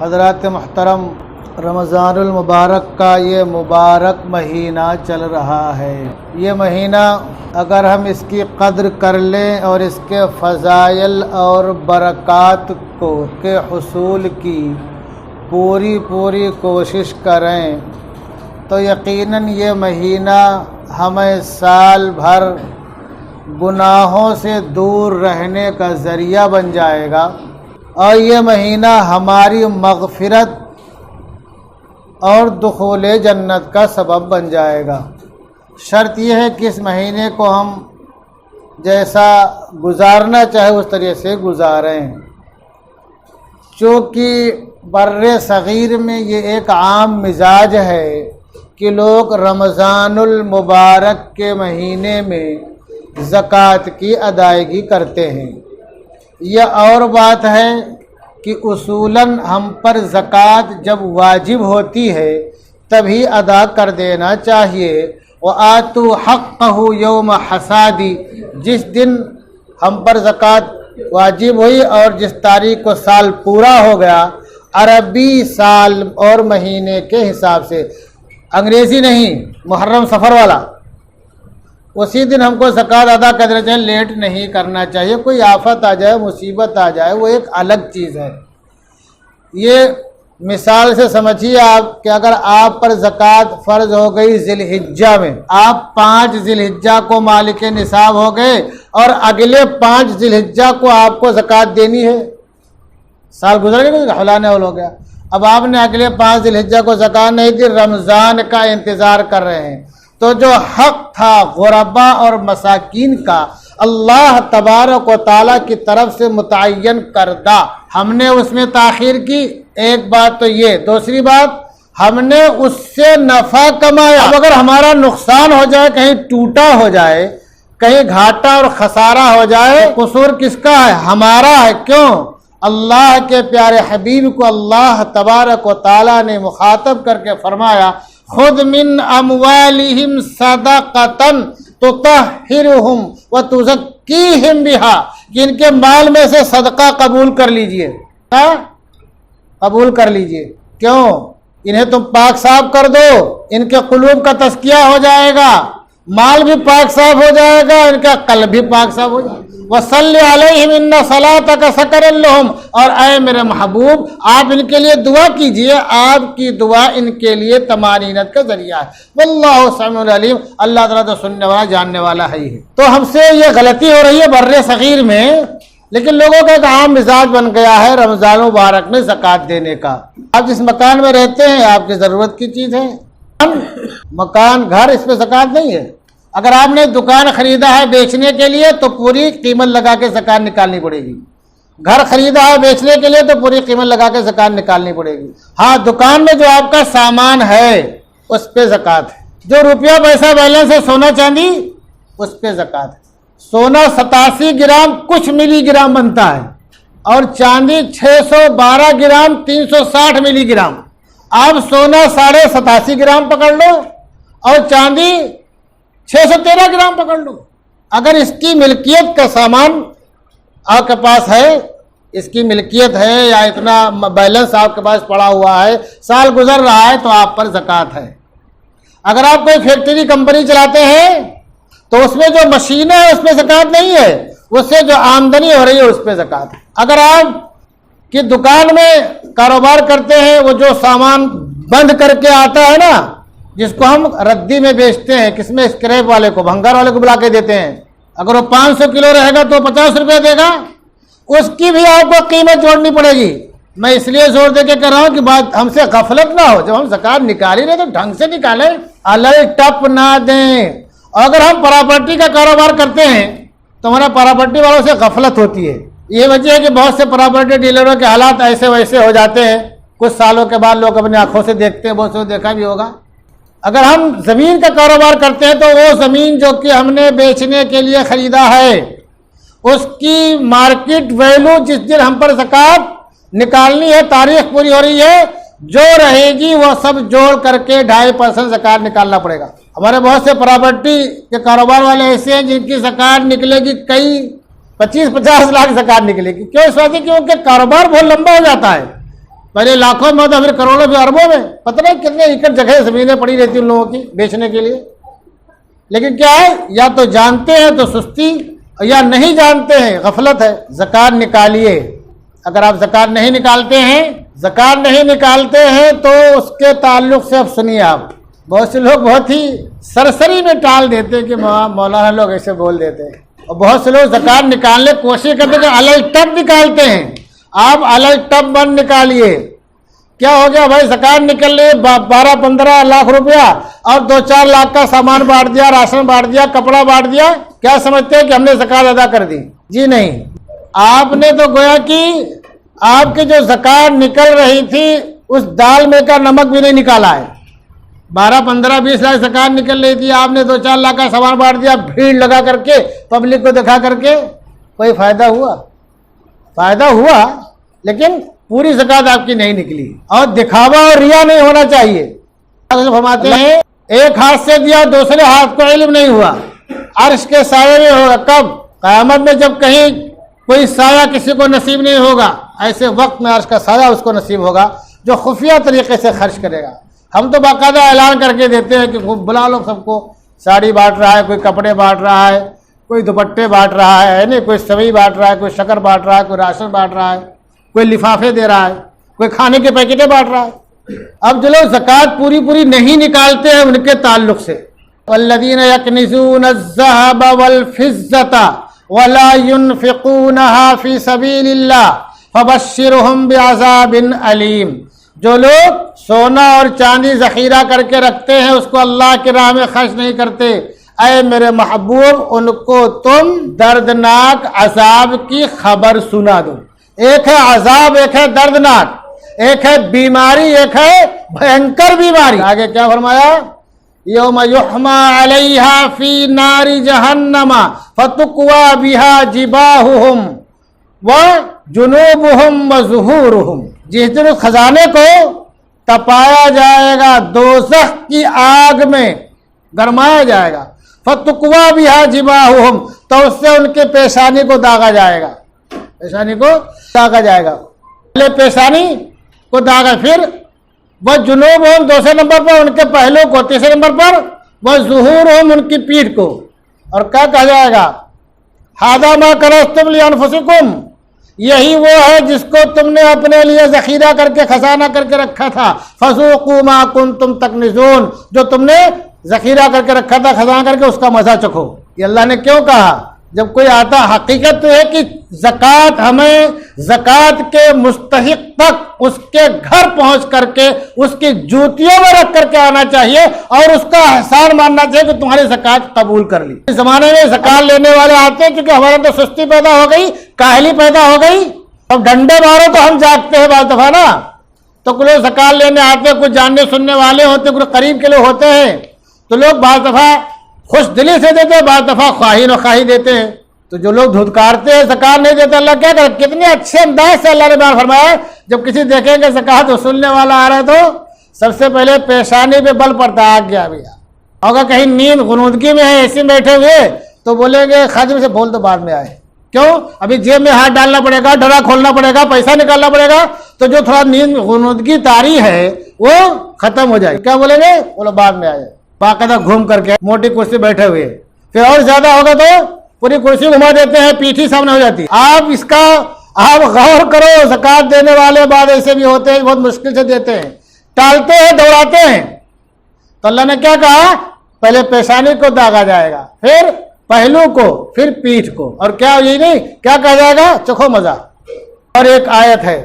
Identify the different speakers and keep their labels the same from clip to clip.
Speaker 1: حضرات محترم، رمضان المبارک کا یہ مبارک مہینہ چل رہا ہے۔ یہ مہینہ اگر ہم اس کی قدر کر لیں اور اس کے فضائل اور برکات کے حصول کی پوری کوشش کریں تو یقیناً یہ مہینہ ہمیں سال بھر گناہوں سے دور رہنے کا ذریعہ بن جائے گا، اور یہ مہینہ ہماری مغفرت اور دخول جنت کا سبب بن جائے گا۔ شرط یہ ہے کہ اس مہینے کو ہم جیسا گزارنا چاہے اس طریقے سے گزاریں، چونکہ بر صغیر میں یہ ایک عام مزاج ہے کہ لوگ رمضان المبارک کے مہینے میں زکوٰۃ کی ادائیگی کرتے ہیں۔ یہ اور بات ہے کہ اصولاً ہم پر زکوٰۃ جب واجب ہوتی ہے تبھی ادا کر دینا چاہیے۔ وَآتُوا حَقَّهُ يَوْمَ حَصَادِ، جس دن ہم پر زکوٰۃ واجب ہوئی اور جس تاریخ کو سال پورا ہو گیا، عربی سال اور مہینے کے حساب سے، انگریزی نہیں، محرم سفر والا، اسی دن ہم کو زکوٰۃ ادا کر دینا چاہیے، لیٹ نہیں کرنا چاہیے۔ کوئی آفت آ جائے، مصیبت آ جائے، وہ ایک الگ چیز ہے۔ یہ مثال سے سمجھیے آپ کہ اگر آپ پر زکوٰۃ فرض ہو گئی ذی الحجہ میں، آپ 5 ذی الحجہ کو مالک نصاب ہو گئے اور اگلے 5 ذی الحجہ کو آپ کو زکوٰۃ دینی ہے، سال گزر گیا، حولانے ہو گیا، اب آپ نے اگلے 5 ذی الحجہ کو زکوٰۃ نہیں دی، رمضان کا انتظار کر رہے ہیں، تو جو حق تھا غربا اور مساکین کا اللہ تبارک و تعالیٰ کی طرف سے متعین کردہ، ہم نے اس میں تاخیر کی، ایک بات تو یہ، دوسری بات ہم نے اس سے نفع کمایا۔ اب اگر ہمارا نقصان ہو جائے، کہیں ٹوٹا ہو جائے، کہیں گھاٹا اور خسارہ ہو جائے، قصور کس کا ہے؟ ہمارا ہے۔ کیوں؟ اللہ کے پیارے حبیب کو اللہ تبارک و تعالیٰ نے مخاطب کر کے فرمایا، خذ من اموالہم صدقۃ تطہرہم وتزکیہم بہا، کہ ان کے مال میں سے صدقہ قبول کر لیجئے، قبول کر لیجئے۔ کیوں؟ انہیں تم پاک صاف کر دو، ان کے قلوب کا تزکیہ ہو جائے گا، مال بھی پاک صاف ہو جائے گا، ان کا قلب بھی پاک صاف ہو جائے گا۔ وَصَلِّ عَلَيْهِمْ إِنَّ صَلَاتَكَ سَكَنٌ لَهُمْ، اور اے میرے محبوب آپ ان کے لیے دعا کیجئے، آپ کی دعا ان کے لیے طمانینت کا ذریعہ ہے۔ واللہ سمیع علیم، اللہ تعالیٰ تو سننے والا جاننے والا ہے ہی۔ تو ہم سے یہ غلطی ہو رہی ہے بر صغیر میں، لیکن لوگوں کا ایک عام مزاج بن گیا ہے رمضان مبارک میں زکوٰۃ دینے کا۔ آپ جس مکان میں رہتے ہیں آپ کی ضرورت کی چیز ہے، مکان گھر، اس پہ زکوٰۃ نہیں ہے۔ اگر آپ نے دکان خریدا ہے بیچنے کے لیے تو پوری قیمت لگا کے زکوٰۃ نکالنی پڑے گی، گھر خریدا ہے بیچنے کے لیے تو پوری قیمت لگا کے زکوٰۃ نکالنی پڑے گی۔ ہاں، دکان میں جو آپ کا سامان ہے اس پہ زکوٰۃ ہے۔ جو روپیہ پیسہ بیلنس ہے، سونا چاندی، اس پہ زکوٰۃ ہے۔ سونا 87 گرام کچھ ملی گرام بنتا ہے، اور چاندی 612 گرام 360 ملی گرام۔ آپ سونا 87.5 گرام پکڑ لو اور چاندی 613 گرام پکڑ لو۔ اگر اس کی ملکیت کا سامان آپ کے پاس ہے، اس کی ملکیت ہے یا اتنا بیلنس آپ کے پاس پڑا ہوا ہے، سال گزر رہا ہے، تو آپ پر زکوٰۃ ہے۔ اگر آپ کوئی فیکٹری کمپنی چلاتے ہیں تو اس میں جو مشینیں ہیں اس پہ زکوٰۃ نہیں ہے، اس سے جو آمدنی ہو رہی ہے اس پہ زکوٰۃ ہے۔ اگر آپ کی دکان میں کاروبار کرتے ہیں، وہ جو سامان بند کر کے آتا ہے نا، جس کو ہم ردی میں بیچتے ہیں، کس میں؟ اسکریپ والے کو، بھنگار والے کو بلا کے دیتے ہیں، اگر وہ 500 کلو رہے گا تو 50 روپے دے گا، اس کی بھی آپ کو قیمت جوڑنی پڑے گی۔ میں اس لیے زور دے کے کہہ رہا ہوں کہ بات ہم سے غفلت نہ ہو، جب ہم زکوٰۃ نکال ہی رہے تو ڈھنگ سے نکالیں، الگ ٹپ نہ دیں۔ اور اگر ہم پراپرٹی کا کاروبار کرتے ہیں تو ہمارا پراپرٹی والوں سے غفلت ہوتی ہے۔ یہ وجہ ہے کہ بہت سے پراپرٹی ڈیلروں کے حالات ایسے ویسے ہو جاتے ہیں، کچھ سالوں کے بعد لوگ اپنی آنکھوں سے دیکھتے ہیں، بہت سے دیکھا بھی ہوگا۔ اگر ہم زمین کا کاروبار کرتے ہیں تو وہ زمین جو کہ ہم نے بیچنے کے لیے خریدا ہے، اس کی مارکیٹ ویلو جس دن ہم پر زکوٰۃ نکالنی ہے، تاریخ پوری ہو رہی ہے، جو رہے گی وہ سب جوڑ کر کے 2.5% زکوٰۃ نکالنا پڑے گا۔ ہمارے بہت سے پراپرٹی کے کاروبار والے ایسے ہیں جن کی زکوٰۃ نکلے گی کئی 25-50 لاکھ زکوٰۃ نکلے گی۔ کیوں؟ اس وجہ کہ ان کے کاروبار بہت لمبا ہو جاتا ہے، پہلے لاکھوں میں ہوتا پھر کروڑوں پھر اربوں میں، پتہ نہیں کتنے ایکڑ جگہ زمینیں پڑی رہتی ان لوگوں کی بیچنے کے لیے. لیکن کیا ہے، یا تو جانتے ہیں تو سستی، یا نہیں جانتے ہیں غفلت ہے. زکوٰۃ نکالیے. اگر آپ زکوٰۃ نہیں نکالتے ہیں تو اس کے تعلق سے اب سنیے آپ. بہت سے لوگ بہت ہی سرسری میں ٹال دیتے ہیں کہ مولانا لوگ ایسے بول دیتے ہیں، اور بہت سے لوگ زکوٰۃ نکالنے کی کوشش کرتے ہیں کہ الگ ٹب نکالتے ہیں. آپ الگ ٹب بند نکالیے. کیا ہو گیا بھائی، زکوٰۃ نکل رہی 12-15 لاکھ روپیہ اور 2-4 لاکھ کا سامان بانٹ دیا، راشن بانٹ دیا، کپڑا بانٹ دیا، کیا سمجھتے ہیں کہ ہم نے زکوٰۃ ادا کر دی؟ جی نہیں، آپ نے تو گویا کہ آپ کی جو زکوٰۃ نکل رہی تھی اس دال میں کا نمک بھی نہیں نکالا ہے. 12-15-20 لاکھ زکوٰۃ نکل رہی تھی، آپ نے 2-4 لاکھ کا سامان بانٹ دیا، بھیڑ لگا کر کے، پبلک کو دکھا کر کے. کوئی فائدہ ہوا لیکن پوری زکوٰۃ آپ کی نہیں نکلی. اور دکھاوا اور ریا نہیں ہونا چاہیے. فرماتے ہیں ایک ہاتھ سے دیا دوسرے ہاتھ کو علم نہیں ہوا، عرش کے سائے میں ہوگا. کب؟ قیامت میں، جب کہیں کوئی سایہ کسی کو نصیب نہیں ہوگا، ایسے وقت میں عرش کا سایہ اس کو نصیب ہوگا جو خفیہ طریقے سے خرچ کرے گا. ہم تو باقاعدہ اعلان کر کے دیتے ہیں کہ بلا لو سب کو. ساڑی بانٹ رہا ہے، کوئی کپڑے بانٹ رہا ہے، کوئی دوپٹے بانٹ رہا ہے نہیں، کوئی سوئی بانٹ رہا ہے، کوئی شکر بانٹ رہا ہے، کوئی راشن بانٹ رہا ہے، کوئی لفافے دے رہا ہے، کوئی کھانے کے پیکٹیں بانٹ رہا ہے. اب جو لوگ زکوٰۃ پوری نہیں نکالتے ہیں ان کے تعلق سے، والذین یکنزون الذهب والفضة ولا ينفقونها في سبيل الله فبشرهم بعذاب علیم. جو لوگ سونا اور چاندی ذخیرہ کر کے رکھتے ہیں اس کو اللہ کی راہ میں خرچ نہیں کرتے، اے میرے محبوب ان کو تم دردناک عذاب کی خبر سنا دو. ایک ہے عذاب، ایک ہے دردناک، ایک ہے بیماری، ایک ہے بھینکر بیماری. آگے کیا فرمایا؟ یوم یحما علیہا فی نار جہنم فتقوی بہا جباہہم وجنوبہم وظہورہم. جس دن اس خزانے کو تپایا جائے گا دوزخ کی آگ میں، گرمایا جائے گا. فتقوی بہا جباہہم، تو اس سے ان کے پیشانی کو داغا جائے گا. پہلے پیشانی کو داغا، پھر وہ جنوب ہوں دوسرے نمبر پر ان کے پہلو کو، تیسرے نمبر پر وہ ظہور ہوں ان کی پیٹھ کو. اور کیا کہا جائے گا؟ ھذا ما کنزتم لانفسکم، یہی وہ ہے جس کو تم نے اپنے لیے ذخیرہ کر کے خزانہ کر کے رکھا تھا. فذوقوا ما کنتم تکنزون، جو تم نے ذخیرہ کر کے رکھا تھا خزانہ کر کے اس کا مزہ چکھو. یہ اللہ نے کیوں کہا؟ جب کوئی آتا، حقیقت تو ہے کہ زکوٰۃ ہمیں زکوٰۃ کے مستحق تک اس کے گھر پہنچ کر کے اس کی جوتیوں میں رکھ کر کے آنا چاہیے اور اس کا احسان ماننا چاہیے کہ تمہاری زکوٰۃ قبول کر لی. اس زمانے میں زکوٰۃ لینے والے آتے ہیں کیونکہ ہمارے تو سستی پیدا ہو گئی، کاہلی پیدا ہو گئی. اب ڈنڈے مارو تو ہم جاگتے ہیں بعض دفعہ نا. تو کچھ لوگ زکوٰۃ لینے آتے ہیں، کچھ جاننے سننے والے ہوتے ہیں، کچھ قریب کے لوگ ہوتے ہیں، تو لوگ بعض دفعہ خوش دلی سے دیتے ہیں، بعض دفعہ خواہی نخواہی دیتے ہیں. تو جو لوگ دھتکارتے ہیں زکوٰۃ نہیں دیتے، اللہ کیا کرے؟ کتنے اچھے انداز سے اللہ نے بیان فرمایا، جب کسی دیکھیں گے زکوٰۃ وصولنے والا آ رہا ہے تو سب سے پہلے پیشانی پہ بل پڑتا ہے، آ گیا بھیا. اگر کہیں نیند غنودگی میں ہے، اسی میں بیٹھے ہوئے، تو بولیں گے خادم سے بول دو بعد میں آئے. کیوں؟ ابھی جیب میں ہاتھ ڈالنا پڑے گا، ڈرا کھولنا پڑے گا، پیسہ نکالنا پڑے گا، تو جو تھوڑا نیند غنودگی طاری ہے وہ ختم ہو جائے. کیا بولیں گے؟ بولو بعد میں آئے. باقاعدہ گھوم کر کے موٹی کرسی بیٹھے ہوئے، پھر اور زیادہ ہوگا تو پوری کرسی گھما دیتے ہیں، پیٹھی سامنے ہو جاتی. آپ غور کرو، زکوٰۃ دینے والے بعد ایسے بھی ہوتے ہیں، بہت مشکل سے دیتے ہیں، ٹالتے ہیں، دوڑاتے ہیں. تو اللہ نے کیا کہا؟ پہلے پیشانی کو داغا جائے گا، پھر پہلو کو، پھر پیٹھ کو، اور کیا یہی نہیں کیا کہا جائے گا؟ چکھو مزہ. اور ایک آیت ہے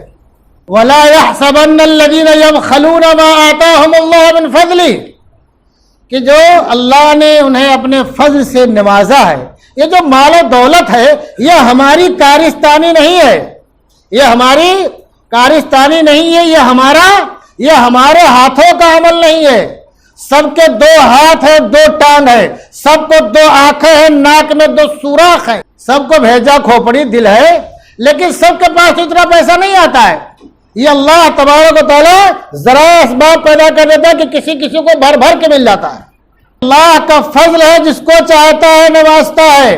Speaker 1: وَلَا يَحْسَبَنَّ الَّذِينَ يَبْخَلُونَ مَا آتَاهُمُ اللَّهُ مِنْ فَضْلِهِ، کہ جو اللہ نے انہیں اپنے فضل سے نوازا ہے. یہ جو مال و دولت ہے یہ ہماری کارستانی نہیں ہے، یہ ہماری کارستانی نہیں ہے، یہ ہمارے ہاتھوں کا عمل نہیں ہے. سب کے 2 ہاتھ ہیں، 2 ٹانگ ہے، سب کو 2 آنکھیں ہیں، ناک میں 2 سوراخ ہیں، سب کو بھیجا کھوپڑی دل ہے، لیکن سب کے پاس اتنا پیسہ نہیں آتا ہے. یہ اللہ تبارک و تعالیٰ ذرا اسباب پیدا کر دیتا ہے کہ کسی کو بھر بھر کے مل جاتا ہے. اللہ کا فضل ہے، جس کو چاہتا ہے نوازتا ہے.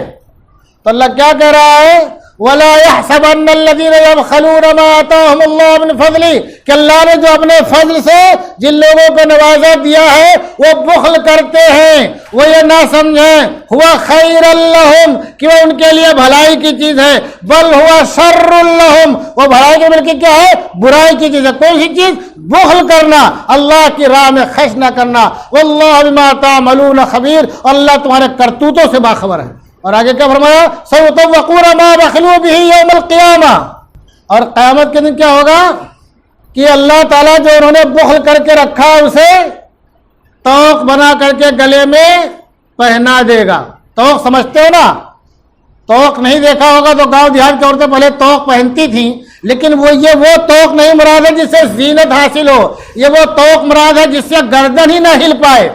Speaker 1: تو اللہ کیا کہہ رہا ہے؟ وَلَا يَحْسَبَنَّ الَّذِينَ يَبْخَلُونَ مَا آتَاهُمُ اللَّهُ مِنْ فَضْلِهِ کہ اللہ نے جو اپنے فضل سے جن لوگوں کو نوازا دیا ہے وہ بخل کرتے ہیں، وہ یہ نہ سمجھیں ہوا خیر لہم کہ وہ ان کے لیے بھلائی کی چیز ہے، بل ہوا شر لہم وہ بھلائی کے بلکہ کیا ہے، برائی کی چیز ہے۔ کوئی سی چیز؟ بخل کرنا، اللہ کی راہ میں خرچ نہ کرنا۔ واللہ بما تعملون خبیر، اللہ تمہارے کرتوتوں سے باخبر ہے۔ اور آگے کیا فرمایا؟ سَيُطَوَّقُونَ مَا بَخِلُوا بِهِ يَوْمَ الْقِيَامَةِ، اور قیامت کے دن کیا ہوگا کہ اللہ تعالیٰ جو انہوں نے بخل کر کے رکھا اسے توق بنا کر کے گلے میں پہنا دے گا۔ توق سمجھتے ہو نا؟ توق نہیں دیکھا ہوگا تو گاؤں دیہات کی عورتیں پہلے توق پہنتی تھیں، لیکن وہ توق نہیں مراد ہے جس سے زینت حاصل ہو، یہ وہ توق مراد ہے جس سے گردن ہی نہ ہل پائے،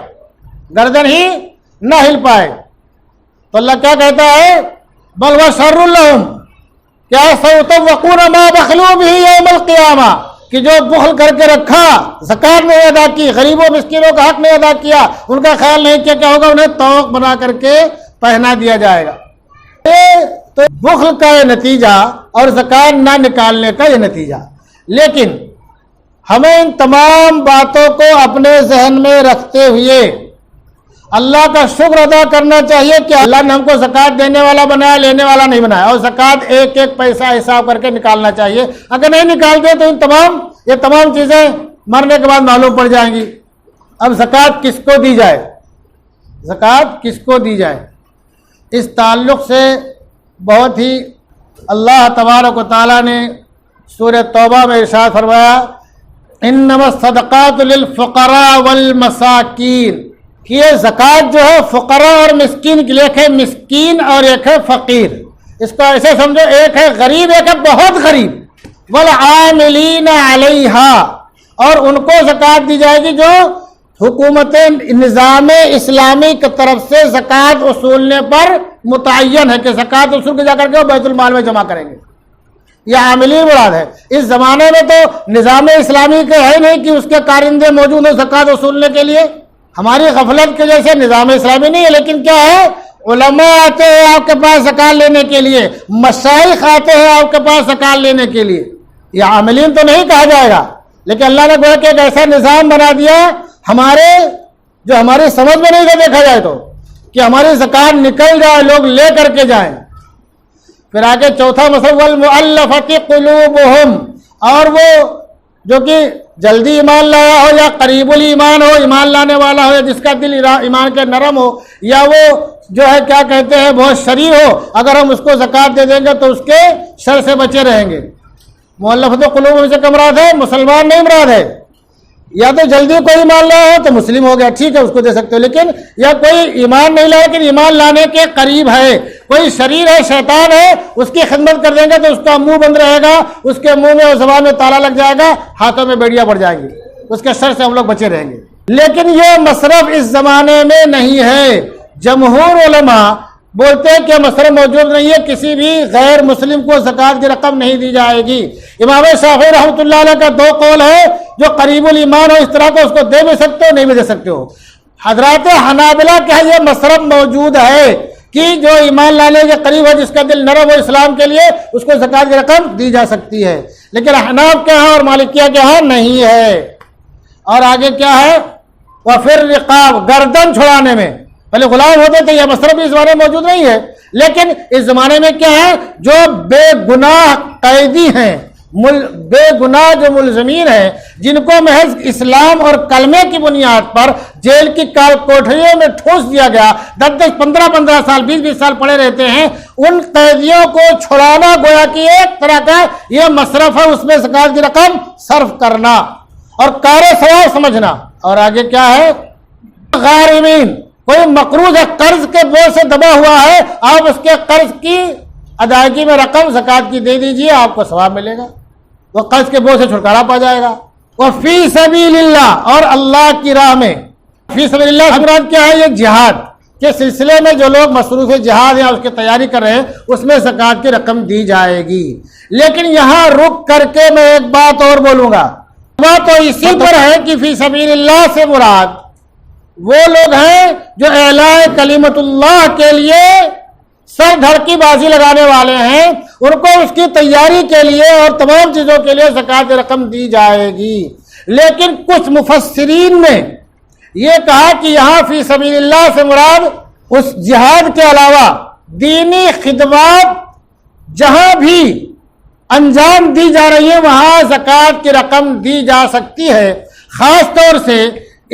Speaker 1: گردن ہی نہ ہل پائے۔ تو اللہ کیا کہتا ہے؟ بل وہ شر لہم، کیا سیطوقون ما بخلوا بہ یوم القیامہ، کہ جو بخل کر کے رکھا، زکات نہیں ادا کی، غریبوں مسکینوں کا حق نہیں ادا کیا، ان کا خیال نہیں کیا، کیا ہوگا؟ انہیں توق بنا کر کے پہنا دیا جائے گا۔ تو بخل کا یہ نتیجہ اور زکات نہ نکالنے کا یہ نتیجہ۔ لیکن ہمیں ان تمام باتوں کو اپنے ذہن میں رکھتے ہوئے اللہ کا شکر ادا کرنا چاہیے کہ اللہ نے ہم کو زکات دینے والا بنایا، لینے والا نہیں بنایا، اور زکات ایک ایک پیسہ حساب کر کے نکالنا چاہیے۔ اگر نہیں نکالتے تو یہ تمام چیزیں مرنے کے بعد معلوم پڑ جائیں گی۔ اب زکات کس کو دی جائے؟ زکات کس کو دی جائے؟ اس تعلق سے بہت ہی اللہ تبارک و تعالیٰ نے سورہ توبہ میں ارشاد فرمایا، انما الصدقات للفقراء والمساکین، کہ یہ زکات جو ہے فقراء اور مسکین کے لیے، ایک ہے مسکین اور ایک ہے فقیر۔ اس کو ایسے سمجھو، ایک ہے غریب، ایک ہے بہت غریب۔ والعاملین علیہا، اور ان کو زکات دی جائے گی جو حکومت نظام اسلامی کی طرف سے زکات اصولنے پر متعین ہے کہ زکات اصول کے جا کر کے وہ بیت المال میں جمع کریں گے۔ یہ عاملین مراد ہے۔ اس زمانے میں تو نظام اسلامی کے ہے نہیں کہ اس کے کارندے موجود ہیں زکات اصولنے کے لیے۔ ہماری غفلت کے جیسے نظام اسلامی نہیں ہے، لیکن کیا ہے، علماء آتے ہیں آپ کے پاس زکات لینے کے لیے، مشائخ آتے ہیں آپ کے پاس زکات لینے کے لیے۔ یہ عاملین تو نہیں کہا جائے گا، لیکن اللہ نے گویا کہ ایک ایسا نظام بنا دیا ہماری سمجھ میں نہیں تھا دیکھا جائے تو، کہ ہماری زکات نکل جائے، لوگ لے کر کے جائیں۔ پھر آگے چوتھا مسئلہ والمؤلفۃ قلوبہم، اور وہ جو کہ جلدی ایمان لایا ہو یا قریب الایمان ہو، ایمان لانے والا ہو، یا جس کا دل ایمان کے نرم ہو، یا وہ جو ہے کیا کہتے ہیں بہت شریر ہو، اگر ہم اس کو زکات دے دیں گے تو اس کے شر سے بچے رہیں گے۔ مؤلفۃ قلوبہم سے کیا مراد ہے؟ مسلمان نہیں مراد ہے۔ یا تو جلدی کوئی ایمان لایا ہو تو مسلم ہو گیا، ٹھیک ہے اس کو دے سکتے ہو، لیکن یا کوئی ایمان نہیں لایا لیکن ایمان لانے کے قریب ہے، کوئی شریر ہے، شیطان ہے، اس کی خدمت کر دیں گے تو اس کا منہ بند رہے گا، اس کے منہ میں اور زبان میں تالا لگ جائے گا، ہاتھوں میں بیڑیاں پڑ جائیں گی، اس کے شر سے ہم لوگ بچے رہیں گے۔ لیکن یہ مصرف اس زمانے میں نہیں ہے۔ جمہور علماء بولتے ہیں کہ مصرف موجود نہیں ہے، کسی بھی غیر مسلم کو زکات کی رقم نہیں دی جائے گی۔ امام شافعی رحمۃ اللہ علیہ کا دو قول ہے، جو قریب الایمان ہو اس طرح کو اس کو دے بھی سکتے ہو، نہیں بھی دے سکتے ہو۔ حضرات حنابلہ کے یہ مصرف موجود ہے کہ جو ایمان لانے کے قریب ہے، جس کا دل نرم ہو اسلام کے لیے، اس کو زکات کی رقم دی جا سکتی ہے، لیکن احناف کے ہاں اور مالکیہ کے ہاں نہیں ہے۔ اور آگے کیا ہے؟ وفی الرقاب، گردن چھڑانے میں، پہلے غلام ہوتے تھے، یہ مصرف بھی اس زمانے میں موجود نہیں ہے، لیکن اس زمانے میں کیا ہے، جو بے گناہ قیدی ہیں، بے گناہ جو ملزمین ہیں، جن کو محض اسلام اور کلمے کی بنیاد پر جیل کی کوٹھریوں میں ٹھوس دیا گیا، 10 15 سال 20 سال پڑے رہتے ہیں، ان قیدیوں کو چھڑانا گویا کہ ایک طرح کا یہ مصرف ہے، اس میں زکات کی رقم صرف کرنا اور کار ثواب سمجھنا۔ اور آگے کیا ہے؟ غارمین، کوئی مقروض ہے، قرض کے بوجھ سے دبا ہوا ہے، آپ اس کے قرض کی ادائیگی میں رقم زکات کی دے دیجئے، آپ کو ثواب ملے گا، وہ قرض کے بوجھ سے چھٹکارا پا جائے گا۔ وفی سبیل اللہ، اور اللہ کی راہ میں، فی سبیل اللہ مراد کیا ہے؟ یہ جہاد کے سلسلے میں جو لوگ مصروف جہاد یا اس کی تیاری کر رہے ہیں، اس میں زکات کی رقم دی جائے گی۔ لیکن یہاں رک کر کے میں ایک بات اور بولوں گا، وہ تو اسی پر ہے کہ فی سبیل اللہ سے مراد وہ لوگ ہیں جو اعلاء کلمت اللہ کے لیے سر دھڑ کی بازی لگانے والے ہیں، ان کو اس کی تیاری کے لیے اور تمام چیزوں کے لیے زکوٰۃ رقم دی جائے گی۔ لیکن کچھ مفسرین نے یہ کہا کہ یہاں فی سبیل اللہ سے مراد اس جہاد کے علاوہ دینی خدمات جہاں بھی انجام دی جا رہی ہے وہاں زکوٰۃ کی رقم دی جا سکتی ہے۔ خاص طور سے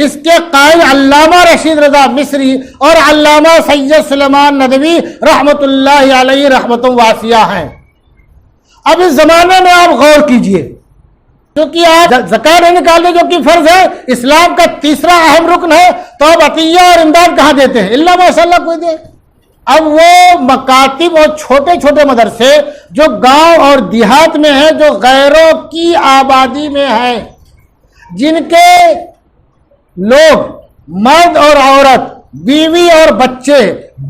Speaker 1: اس کے قائل علامہ رشید رضا مصری اور علامہ سید سلیمان ندوی رحمۃ اللہ علیہ رحمۃ واسعہ ہیں۔ اب اس زمانے میں آپ غور کیجئے، کیونکہ آپ زکوٰۃ نہیں نکالنے جو کہ فرض ہے، اسلام کا تیسرا اہم رکن ہے، تو اب عطیہ اور امداد کہاں دیتے ہیں؟ اللہ ماشاء اللہ کوئی دے۔ اب وہ مکاتب اور چھوٹے چھوٹے مدرسے جو گاؤں اور دیہات میں ہیں، جو غیروں کی آبادی میں ہیں، جن کے لوگ مرد اور عورت، بیوی اور بچے،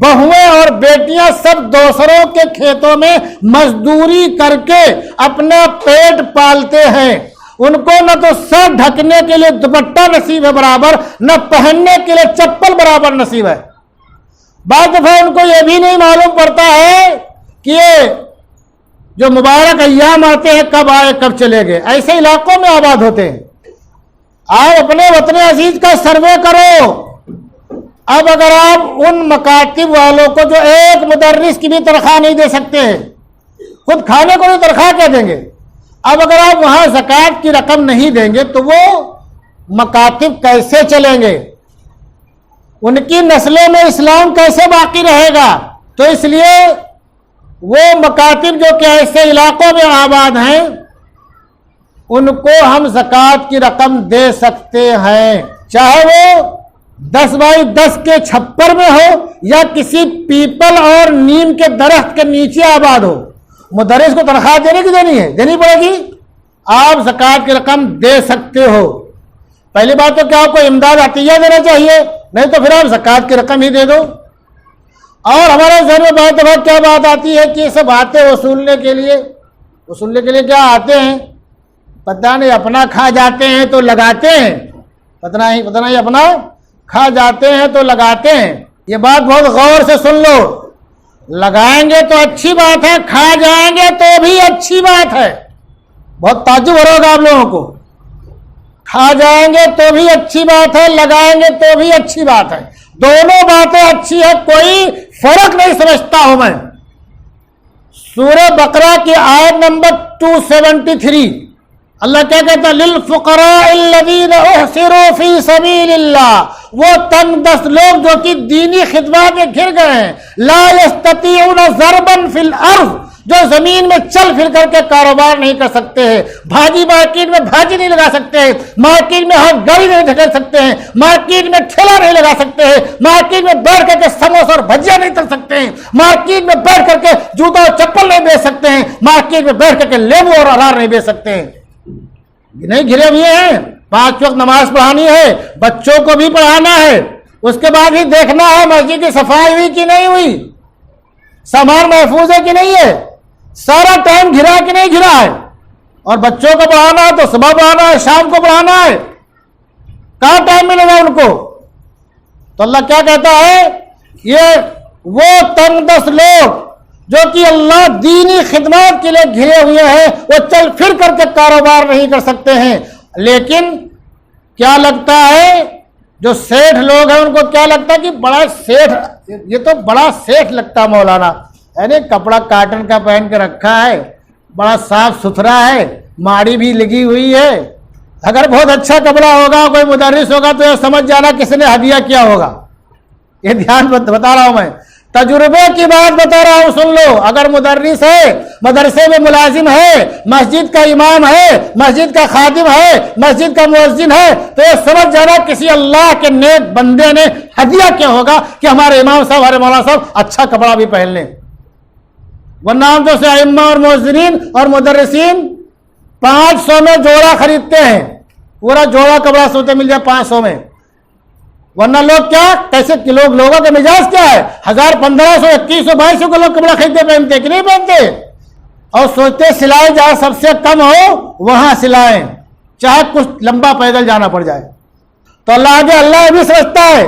Speaker 1: بہویں اور بیٹیاں سب دوسروں کے کھیتوں میں مزدوری کر کے اپنا پیٹ پالتے ہیں، ان کو نہ تو سر ڈھکنے کے لیے دوپٹہ نصیب ہے برابر، نہ پہننے کے لیے چپل برابر نصیب ہے۔ بعض دفعہ ان کو یہ بھی نہیں معلوم پڑتا ہے کہ یہ جو مبارک ایام آتے ہیں کب آئے کب چلے گئے۔ ایسے علاقوں میں آباد ہوتے ہیں۔ آپ اپنے وطن عزیز کا سروے کرو۔ اب اگر آپ ان مکاتب والوں کو جو ایک مدرس کی بھی تنخواہ نہیں دے سکتے ہیں، خود کھانے کو بھی تنخواہ کیا دیں گے، اب اگر آپ وہاں زکوٰۃ کی رقم نہیں دیں گے تو وہ مکاتب کیسے چلیں گے؟ ان کی نسلوں میں اسلام کیسے باقی رہے گا؟ تو اس لیے وہ مکاتب جو کہ ایسے علاقوں میں آباد ہیں ان کو ہم زکوٰۃ کی رقم دے سکتے ہیں، چاہے وہ 10x10 کے چھپر میں ہو یا کسی پیپل اور نیم کے درخت کے نیچے آباد ہو۔ مدرس کو تنخواہ دینے کی دینی ہے، دینی پڑے گی، آپ زکوٰۃ کی رقم دے سکتے ہو۔ پہلی بات تو کیا آپ کو امداد عطیہ دینا چاہیے، نہیں تو پھر آپ زکوٰۃ کی رقم ہی دے دو۔ اور ہمارے ذہن میں بہت دفعہ کیا بات آتی ہے کہ یہ سب آتے وصولنے کے لیے کیا آتے ہیں، پتہ نہیں اپنا کھا جاتے ہیں تو لگاتے ہیں، پتہ نہیں اپنا کھا جاتے ہیں تو لگاتے ہیں۔ یہ بات بہت غور سے سن لو، لگائیں گے تو اچھی بات ہے، کھا جائیں گے تو بھی اچھی بات ہے۔ بہت تعجب ہوگا آپ لوگوں کو، کھا جائیں گے تو بھی اچھی بات ہے، لگائیں گے تو بھی اچھی بات ہے، دونوں باتیں اچھی ہے، کوئی فرق نہیں سمجھتا ہوں میں۔ سورہ بقرہ کی آیت نمبر 273 اللہ کیا کہتا ہے؟ للفقراء الذین احصروا فی سبیل اللہ، وہ تنگ دست لوگ جو کہ دینی خدمات میں گھر گئے ہیں، لا یستطیعون ضربا فی الارض، جو زمین میں چل پھر کر کے کاروبار نہیں کر سکتے ہیں، بھاجی مارکیٹ میں بھاجی نہیں لگا سکتے ہیں، مارکیٹ میں ہر گاڑی نہیں دھکیل سکتے ہیں، مارکیٹ میں ٹھیلا نہیں لگا سکتے ہیں، مارکیٹ میں بیٹھ کر کے سموسہ اور بھجیا نہیں تل سکتے ہیں، مارکیٹ میں بیٹھ کر کے جوتا اور چپل نہیں بیچ سکتے ہیں، مارکیٹ میں بیٹھ کر کے لیمو اور انار نہیں بیچ سکتے ہیں، نہیں گھرے ہوئے ہیں، 5 وقت نماز پڑھانی ہے، بچوں کو بھی پڑھانا ہے، اس کے بعد ہی دیکھنا ہے مسجد کی صفائی ہوئی کہ نہیں ہوئی، سامان محفوظ ہے کہ نہیں ہے، سارا ٹائم گھرا کہ نہیں گھرا ہے، اور بچوں کو پڑھانا ہے تو صبح پڑھانا ہے، شام کو پڑھانا ہے، کہاں ٹائم ملے گا ان کو؟ تو اللہ کیا کہتا ہے؟ یہ وہ تنگ دست لوگ جو کہ اللہ دینی خدمات کے لیے گھرے ہوئے ہیں، وہ چل پھر کر کے کاروبار نہیں کر سکتے ہیں، لیکن کیا لگتا ہے جو سیٹھ لوگ ہیں ان کو کیا لگتا ہے کہ بڑا سیٹھ، یہ تو بڑا سیٹھ لگتا مولانا، یعنی کپڑا کاٹن کا پہن کے رکھا ہے، بڑا صاف ستھرا ہے، ماڑی بھی لگی ہوئی ہے، اگر بہت اچھا کپڑا ہوگا، کوئی مدرس ہوگا تو یہ سمجھ جانا کسی نے ہدیہ کیا ہوگا۔ یہ دھیان بتا رہا ہوں میں، تجربے کی بات بتا رہا ہوں، سن لو۔ اگر مدرس ہے، مدرسے میں ملازم ہے، مسجد کا امام ہے، مسجد کا خادم ہے، مسجد کا مؤذن ہے، تو یہ سمجھ جانا کسی اللہ کے نیک بندے نے ہدیہ کیا ہوگا کہ ہمارے امام صاحب، ہمارے مولانا صاحب اچھا کپڑا بھی پہن لیں، ورنہ ہم تو سے ائمہ اور مؤذنین اور مدرسین 500 میں جوڑا خریدتے ہیں، پورا جوڑا کپڑا سوتے مل جائے 500 میں، ورنہ لوگ کیا کیسے لوگوں کا مزاج کیا ہے، 1000 1500 2100 2200 کو لوگ کپڑا خریدتے پہنتے کہ نہیں پہنتے، اور سوچتے سلائی جہاں سب سے کم ہو وہاں سلائیں، چاہے کچھ لمبا پیدل جانا پڑ جائے۔ تو اللہ آگے اللہ بھی سمجھتا ہے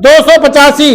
Speaker 1: 285,